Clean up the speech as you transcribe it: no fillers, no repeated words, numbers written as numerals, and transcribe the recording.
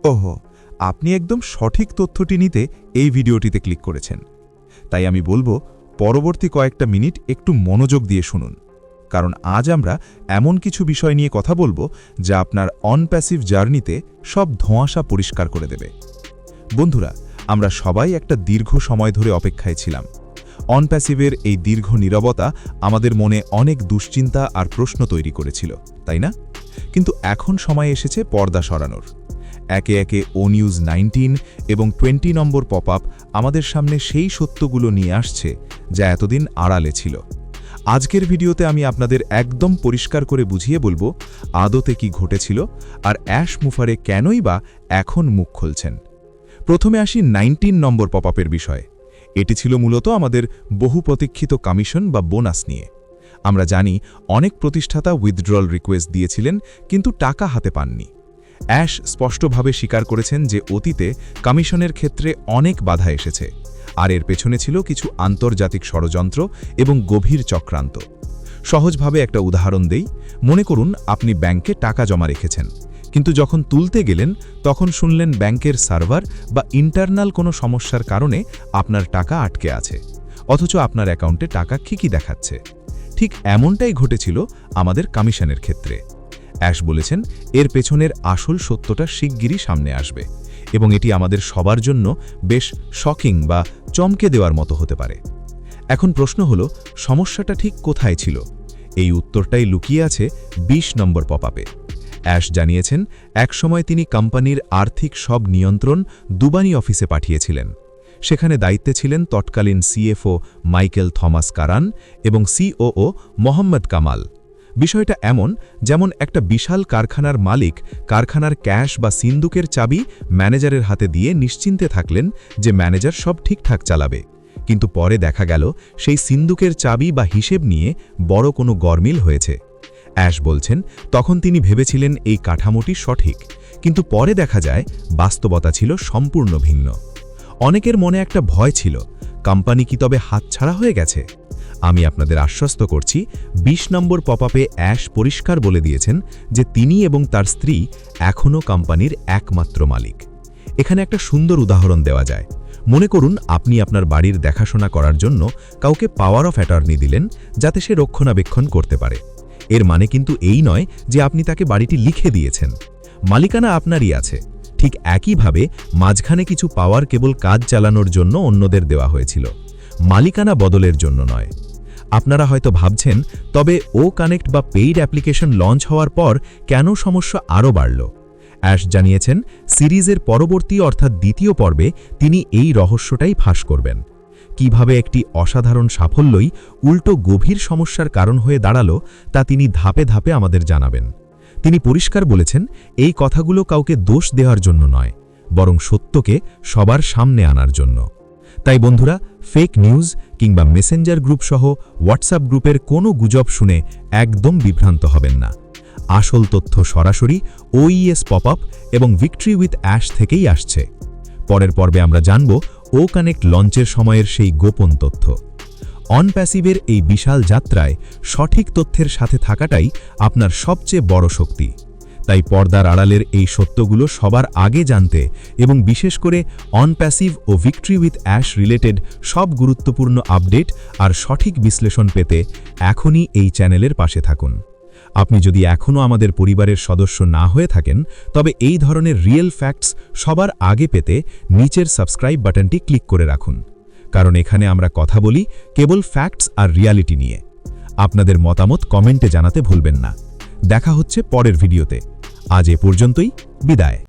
ওহো, আপনি একদম সঠিক তথ্যটি নিতে এই ভিডিওটিতে ক্লিক করেছেন। তাই আমি বলবো পরবর্তী কয়েকটা মিনিট একটু মনোযোগ দিয়ে শুনুন, কারণ আজ আমরা এমন কিছু বিষয় নিয়ে কথা বলবো যা আপনার অনপ্যাসিভ জার্নিতে সব ধোঁয়াশা পরিষ্কার করে দেবে। বন্ধুরা, আমরা সবাই একটা দীর্ঘ সময় ধরে অপেক্ষায় ছিলাম। অনপ্যাসিভের এই দীর্ঘ নীরবতা আমাদের মনে অনেক দুশ্চিন্তা আর প্রশ্ন তৈরি করেছিল, তাই না? কিন্তু এখন সময় এসেছে পর্দা সরানোর। একে একে ও নিউজ 19 এবং 20 নম্বর পপ আপ আমাদের সামনে সেই সত্যগুলো নিয়ে আসছে যা এতদিন আড়ালে ছিল। আজকের ভিডিওতে আমি আপনাদের একদম পরিষ্কার করে বুঝিয়ে বলবো আদতে কি ঘটেছিল আর অ্যাশ মুফারে কেনই বা এখন মুখ খুলছেন। প্রথমে আসি 19 নম্বর পপ আপের বিষয়ে। এটি ছিল মূলত আমাদের বহু প্রতীক্ষিত কমিশন বা বোনাস নিয়ে। আমরা জানি অনেক প্রতিষ্ঠাতা উইথড্রল রিকোয়েস্ট দিয়েছিলেন কিন্তু টাকা হাতে পাননি। অ্যাশ স্পষ্টভাবে স্বীকার করেছেন যে অতীতে কমিশনের ক্ষেত্রে অনেক বাধা এসেছে, আর এর পেছনে ছিল কিছু আন্তর্জাতিক ষড়যন্ত্র এবং গভীর চক্রান্ত। সহজভাবে একটা উদাহরণ দেই, মনে করুন আপনি ব্যাংকে টাকা জমা রেখেছেন, কিন্তু যখন তুলতে গেলেন তখন শুনলেন ব্যাংকের সার্ভার বা ইন্টারনাল কোনো সমস্যার কারণে আপনার টাকা আটকে আছে, অথচ আপনার অ্যাকাউন্টে টাকা ঠিকই দেখাচ্ছে। ঠিক এমনটাই ঘটেছিল আমাদের কমিশনের ক্ষেত্রে। অ্যাশ বলেছেন এর পেছনের আসল সত্যটা শিগগিরই সামনে আসবে, এবং এটি আমাদের সবার জন্য বেশ শকিং বা চমকে দেওয়ার মতো হতে পারে। এখন প্রশ্ন হলো, সমস্যাটা ঠিক কোথায় ছিল? এই উত্তরটাই লুকিয়ে আছে 20 নম্বর পপ আপে। অ্যাশ জানিয়েছেন একসময় তিনি কোম্পানির আর্থিক সব নিয়ন্ত্রণ দুবানি অফিসে পাঠিয়েছিলেন। সেখানে দায়িত্বে ছিলেন তৎকালীন সিএফও মাইকেল থমাস কারান এবং সিওও মোহাম্মদ কামাল। বিষয়টা এমন যেমন একটা বিশাল কারখানার মালিক কারখানার ক্যাশ বা সিন্দুকের চাবি ম্যানেজারের হাতে দিয়ে নিশ্চিন্তে থাকলেন যে ম্যানেজার সব ঠিকঠাক চালাবে, কিন্তু পরে দেখা গেল সেই সিন্দুকের চাবি বা হিসেব নিয়ে বড় কোনো গরমিল হয়েছে। অ্যাশ বলছেন তখন তিনি ভেবেছিলেন এই কাঠামোটি সঠিক, কিন্তু পরে দেখা যায় বাস্তবতা ছিল সম্পূর্ণ ভিন্ন। অনেকের মনে একটা ভয় ছিল, কোম্পানি কি তবে হাতছাড়া হয়ে গেছে? আমি আপনাদের আশ্বস্ত করছি 20 নম্বর পপ আপে অ্যাশ পরিষ্কার বলে দিয়েছেন যে তিনি এবং তার স্ত্রী এখনও কোম্পানির একমাত্র মালিক। এখানে একটা সুন্দর উদাহরণ দেওয়া যায়। মনে করুন আপনি আপনার বাড়ির দেখাশোনা করার জন্য কাউকে পাওয়ার অফ অ্যাটর্নি দিলেন যাতে সে রক্ষণাবেক্ষণ করতে পারে। এর মানে কিন্তু এই নয় যে আপনি তাকে বাড়িটি লিখে দিয়েছেন। মালিকানা আপনারই আছে। ঠিক একইভাবে মাঝখানে কিছু পাওয়ার কেবল কাজ চালানোর জন্য অন্যদের দেওয়া হয়েছিল, মালিকানা বদলের জন্য নয়। আপনারা হয়তো ভাবছেন, তবে ও কানেক্ট বা পেইড অ্যাপ্লিকেশন লঞ্চ হওয়ার পর কেন সমস্যা আরও বাড়ল? অ্যাশ জানিয়েছেন সিরিজের পরবর্তী অর্থাৎ দ্বিতীয় পর্বে তিনি এই রহস্যটাই ফাঁস করবেন। কিভাবে একটি অসাধারণ সাফল্যই উল্টো গভীর সমস্যার কারণ হয়ে দাঁড়ালো তা তিনি ধাপে ধাপে আমাদের জানাবেন। তিনি পরিষ্কার বলেছেন এই কথাগুলো কাউকে দোষ দেওয়ার জন্য নয়, বরং সত্যকে সবার সামনে আনার জন্য। তাই বন্ধুরা, ফেক নিউজ কিংবা মেসেঞ্জার গ্রুপ সহ হোয়াটসঅ্যাপ গ্রুপের কোনো গুজব শুনে একদম বিভ্রান্ত হবেন না। আসল তথ্য সরাসরি ওইএস পপ আপ এবং ভিক্টরি উইথ অ্যাশ থেকেই আসছে। পরের পর্বে আমরা জানব ও কানেক্ট লঞ্চের সময়ের সেই গোপন তথ্য। অনপ্যাসিভের এই বিশাল যাত্রায় সঠিক তথ্যের সাথে থাকাটাই আপনার সবচেয়ে বড় শক্তি। তাই পর্দার আড়ালের এই সত্যগুলো সবার আগে জানতে এবং বিশেষ করে অনপ্যাসিভ ও ভিক্টরি উইথ অ্যাশ রিলেটেড সব গুরুত্বপূর্ণ আপডেট আর সঠিক বিশ্লেষণ পেতে এখনই এই চ্যানেলের পাশে থাকুন। আপনি যদি এখনও আমাদের পরিবারের সদস্য না হয়ে থাকেন, তবে এই ধরনের রিয়েল ফ্যাক্টস সবার আগে পেতে নিচের সাবস্ক্রাইব বাটনটি ক্লিক করে রাখুন, কারণ এখানে আমরা কথা বলি কেবল ফ্যাক্টস আর রিয়ালিটি নিয়ে। আপনাদের মতামত কমেন্টে জানাতে ভুলবেন না। দেখা হচ্ছে পরের ভিডিওতে। আজ এ পর্যন্তই, বিদায়।